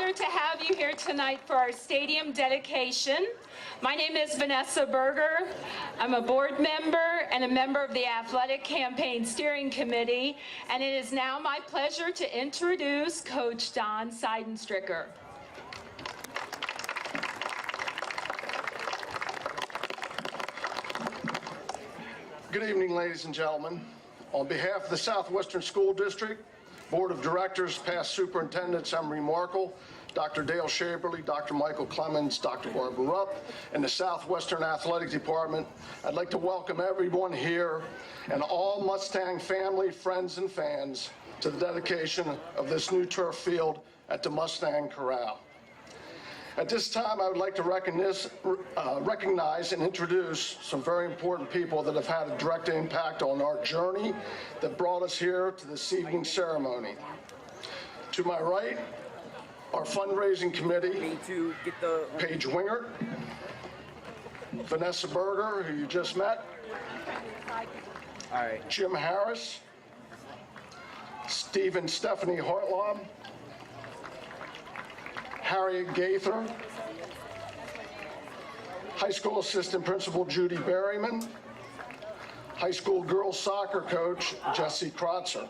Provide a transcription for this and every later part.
pleasure to have you here tonight for our stadium dedication. My name is Vanessa Berger. I'm a board member and a member of the Athletic Campaign Steering Committee, and it is now my pleasure to introduce Coach Don Seidenstricker. Good evening, ladies and gentlemen. On behalf of the Southwestern School District, Board of Directors, past superintendents Emery Markle, Dr. Dale Shaberly, Dr. Michael Clemens, Dr. Barbara Rupp, and the Southwestern Athletic Department, I'd like to welcome everyone here and all Mustang family, friends, and fans to the dedication of this new turf field at the Mustang Corral. At this time, I would like to recognize and introduce some very important people that have had a direct impact on our journey that brought us here to this evening's ceremony. To my right, our fundraising committee, Paige Wingert, Vanessa Berger, who you just met, Jim Harris, Steve and Stephanie Hartlaub, Harriet Gaither, high school assistant principal Judy Berryman, high school girls soccer coach Jesse Krotzer.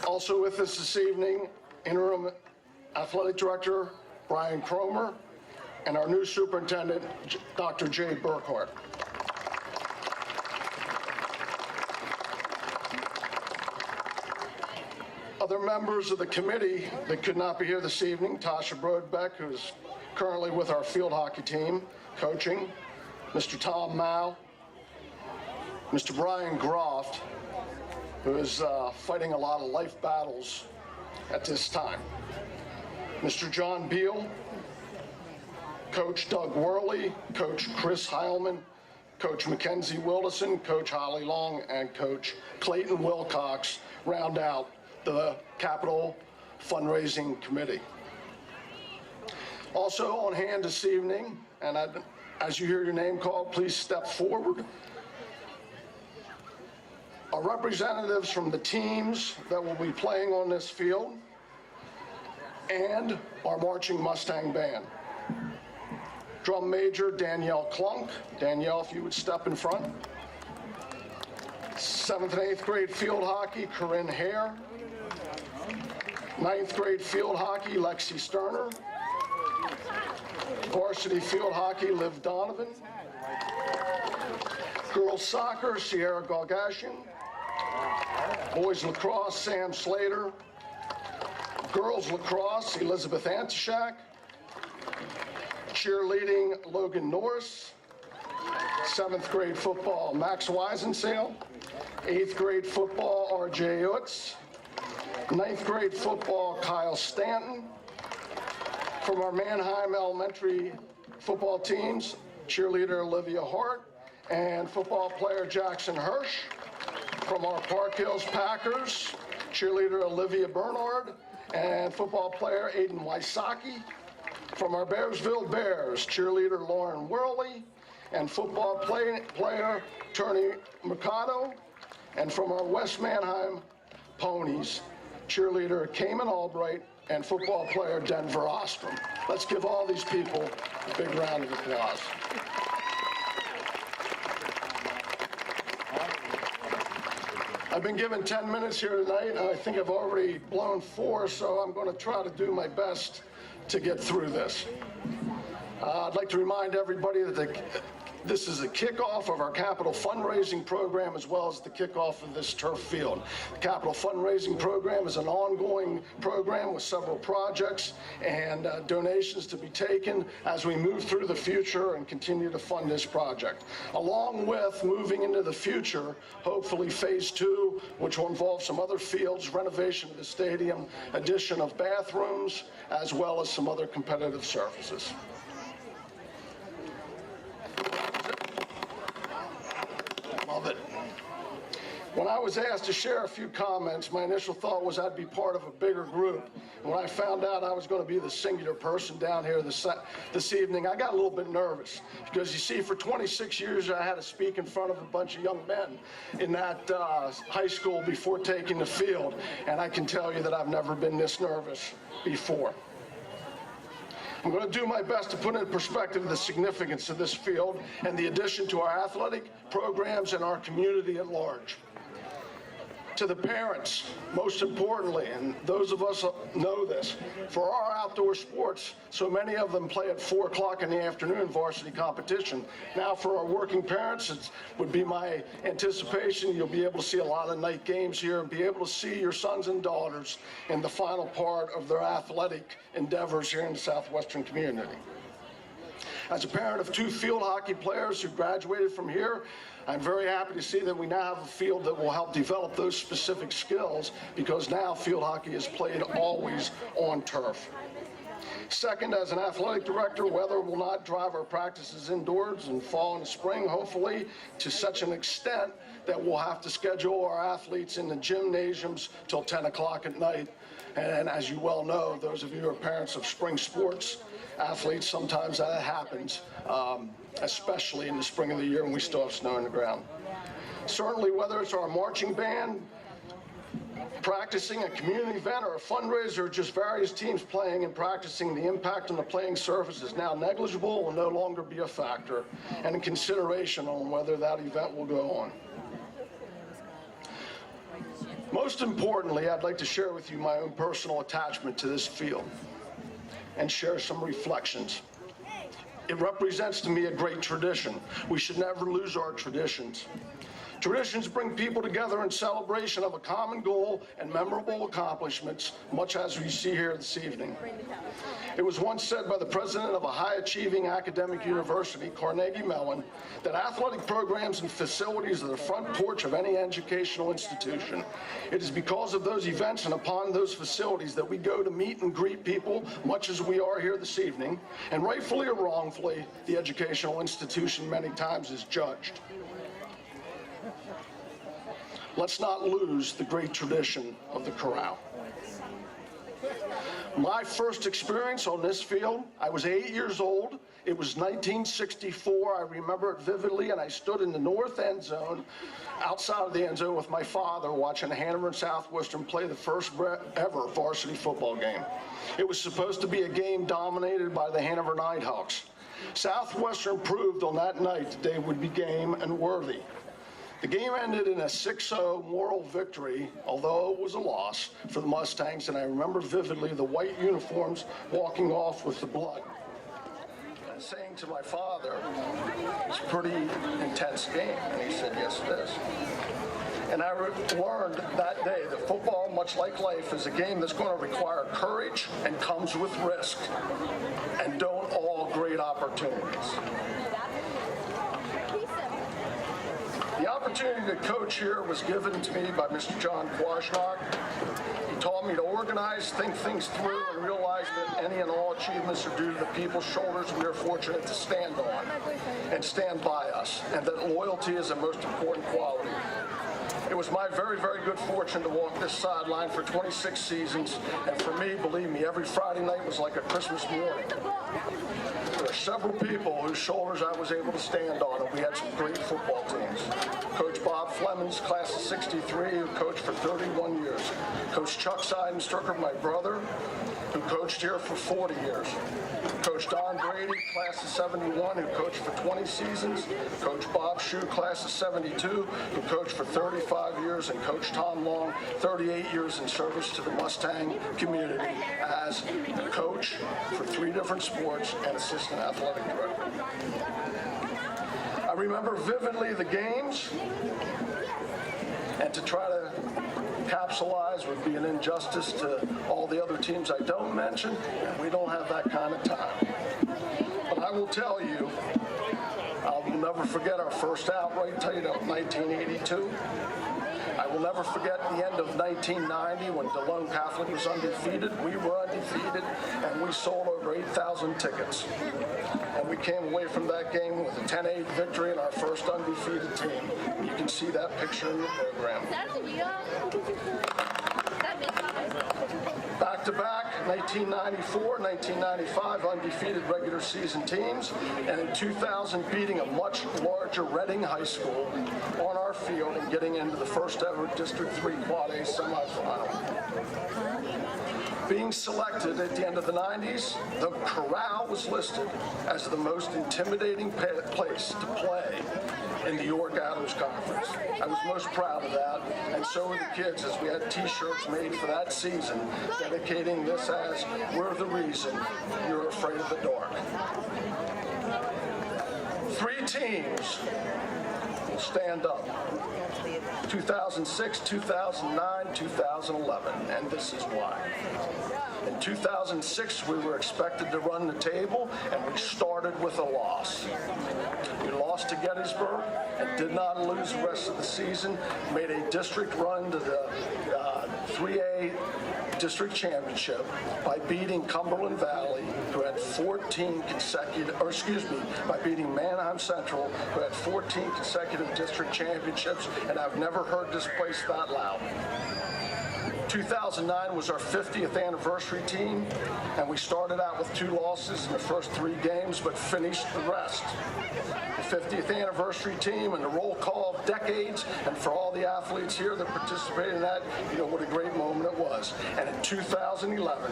Also with us this evening, interim athletic director Brian Cromer, and our new superintendent, Dr. Jay Burkhart. Other members of the committee that could not be here this evening, Tasha Brodbeck, who's currently with our field hockey team, coaching, Mr. Tom Mao, Mr. Brian Groft, who is fighting a lot of life battles at this time, Mr. John Beal, Coach Doug Worley, Coach Chris Heilman, Coach Mackenzie Wilderson, Coach Holly Long, and Coach Clayton Wilcox round out the Capital Fundraising Committee. Also on hand this evening, and as you hear your name called, please step forward, are representatives from the teams that will be playing on this field and our marching Mustang band. Drum major Danielle Klunk. Danielle, if you would step in front. 7th and 8th grade field hockey, Corinne Hare. 9th grade field hockey, Lexi Sterner. Varsity field hockey, Liv Donovan. Girls soccer, Sierra Galgashian. Boys lacrosse, Sam Slater. Girls lacrosse, Elizabeth Antashak. Cheerleading, Logan Norris. 7th grade football, Max Weisensale. 8th grade football, RJ Utz. 9th grade football, Kyle Stanton. From our Manheim Elementary football teams, cheerleader Olivia Hart and football player Jackson Hirsch. From our Park Hills Packers, cheerleader Olivia Bernard and football player Aiden Wysocki. From our Bearsville Bears, cheerleader Lauren Worley and football player Tony Mercado. And from our West Manheim Ponies, cheerleader Cayman Albright and football player Denver Ostrom. Let's give all these people a big round of applause. I've been given 10 minutes here tonight, and I think I've already blown 4, so I'm going to try to do my best to get through this. I'd like to remind everybody that this is a kickoff of our capital fundraising program as well as the kickoff of this turf field. The capital fundraising program is an ongoing program with several projects and donations to be taken as we move through the future and continue to fund this project. Along with moving into the future, hopefully phase 2, which will involve some other fields, renovation of the stadium, addition of bathrooms, as well as some other competitive surfaces. Love it. When When I was asked to share a few comments, my initial thought was I'd be part of a bigger group. And when I found out I was going to be the singular person down here this evening, I got a little bit nervous. Because you see, for 26 years, I had to speak in front of a bunch of young men in that high school before taking the field. And I can tell you that I've never been this nervous before. I'm going to do my best to put in perspective the significance of this field and the addition to our athletic programs and our community at large. To the parents, most importantly, and those of us know this, for our outdoor sports, so many of them play at 4 o'clock in the afternoon varsity competition. Now for our working parents, it would be my anticipation you'll be able to see a lot of night games here and be able to see your sons and daughters in the final part of their athletic endeavors here in the Southwestern community. As a parent of 2 field hockey players who graduated from here, I'm very happy to see that we now have a field that will help develop those specific skills, because now field hockey is played always on turf. Second, as an athletic director, weather will not drive our practices indoors in fall and spring, hopefully, to such an extent that we'll have to schedule our athletes in the gymnasiums till 10 o'clock at night. And as you well know, those of you who are parents of spring sports athletes, sometimes that happens, especially in the spring of the year when we still have snow on the ground. Certainly, whether it's our marching band, practicing a community event or a fundraiser, or just various teams playing and practicing, the impact on the playing surface is now negligible, will no longer be a factor, and a consideration on whether that event will go on. Most importantly, I'd like to share with you my own personal attachment to this field and share some reflections. It represents to me a great tradition. We should never lose our traditions. Traditions bring people together in celebration of a common goal and memorable accomplishments, much as we see here this evening. It was once said by the president of a high-achieving academic university, Carnegie Mellon, that athletic programs and facilities are the front porch of any educational institution. It is because of those events and upon those facilities that we go to meet and greet people, much as we are here this evening, and rightfully or wrongfully, the educational institution many times is judged. Let's not lose the great tradition of the Corral. My first experience on this field, I was 8 years old. It was 1964. I remember it vividly, and I stood in the north end zone, outside of the end zone with my father, watching Hanover and Southwestern play the first ever varsity football game. It was supposed to be a game dominated by the Hanover Nighthawks. Southwestern proved on that night that they would be game and worthy. The game ended in a 6-0 moral victory, although it was a loss for the Mustangs, and I remember vividly the white uniforms walking off with the blood. And saying to my father, "It's a pretty intense game," and he said, "Yes, it is." And I learned that day that football, much like life, is a game that's going to require courage and comes with risk, and don't all great opportunities. The opportunity to coach here was given to me by Mr. John Kwasniok. He taught me to organize, think things through, and realize that any and all achievements are due to the people's shoulders we are fortunate to stand on and stand by us, and that loyalty is the most important quality. It was my very, very good fortune to walk this sideline for 26 seasons, and for me, believe me, every Friday night was like a Christmas morning. There are several people whose shoulders I was able to stand on, and we had some great football teams. Coach Bob Flemings, class of '63, who coached for 31 years. Coach Chuck Seidenstrucker, my brother, who coached here for 40 years. Coach Don Brady, class of '71, who coached for 20 seasons. Coach Bob Shue, class of '72, who coached for 35 years. And Coach Tom Long, 38 years in service to the Mustang community as a coach for 3 different sports and assistant athletic director. I remember vividly the games, and to try to capsulize would be an injustice to all the other teams I don't mention, and we don't have that kind of time. But I will tell you, I'll never forget our first outright title in 1982. I will never forget the end of 1990 when DeLone Catholic was undefeated. We were undefeated, and we sold over 8,000 tickets. And we came away from that game with a 10-8 victory in our first undefeated team. You can see that picture in the program. Back-to-back, 1994, 1995 undefeated regular season teams, and in 2000 beating a much larger Reading High School on our field and getting into the first ever District 3 Quad A semifinal. Being selected at the end of the 90s, the Corral was listed as the most intimidating place to play in the York Adams Conference. I was most proud of that, and so were the kids, as we had t-shirts made for that season dedicating this as "We're the reason you're afraid of the dark." 3 teams will stand up. 2006, 2009, 2011, and this is why. In 2006, we were expected to run the table, and we started with a loss. We lost to Gettysburg and did not lose the rest of the season, made a district run to the 3A district championship by beating Cumberland Valley, who had 14 consecutive, by beating Manheim Central, who had 14 consecutive district championships, and I've never heard this place that loud. 2009 was our 50th anniversary team, and we started out with 2 losses in the first 3 games, but finished the rest. The 50th anniversary team and the roll call of decades, and for all the athletes here that participated in that, you know what a great moment it was. And in 2011,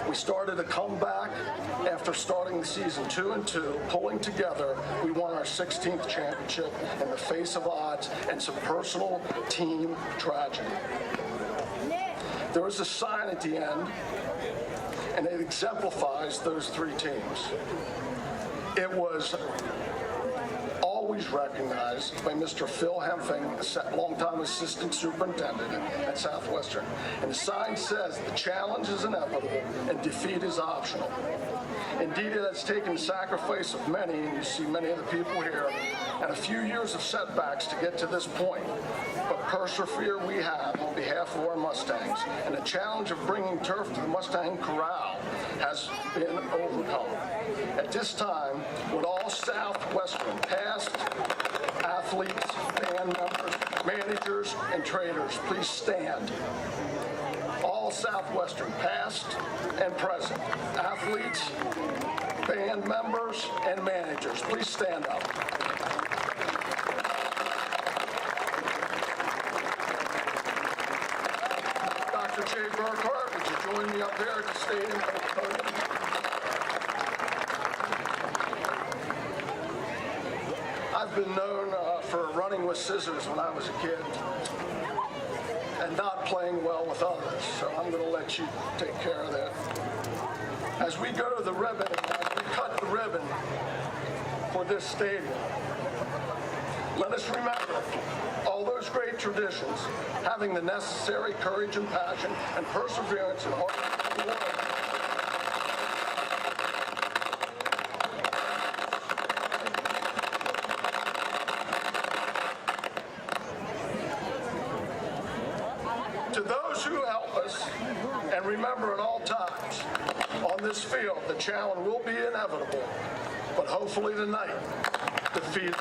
we started a comeback after starting the season 2-2, pulling together. We won our 16th championship in the face of odds and some personal team tragedy. There was a sign at the end, and it exemplifies those 3 teams. It was always recognized by Mr. Phil Hempfing, a longtime assistant superintendent at Southwestern. And the sign says, "The challenge is inevitable and defeat is optional." Indeed, it has taken the sacrifice of many, and you see many of the people here, and a few years of setbacks to get to this point. But persevere we have on behalf of our Mustangs, and the challenge of bringing turf to the Mustang Corral has been overcome. At this time, would all Southwestern past athletes, band members, managers, and traders please stand? All Southwestern past and present athletes, band members, and managers, please stand up. Dr. Jay Burkhart, would you join me up here at the stadium podium? I've been known for running with scissors when I was a kid and not playing well with others, so I'm going to let you take care of that. As we go to the ribbon, as we cut the ribbon for this stadium, let us remember all those great traditions, having the necessary courage and passion and perseverance in order to work. To those who help us, and remember at all times, on this field, the challenge will be inevitable, but hopefully tonight, defeat.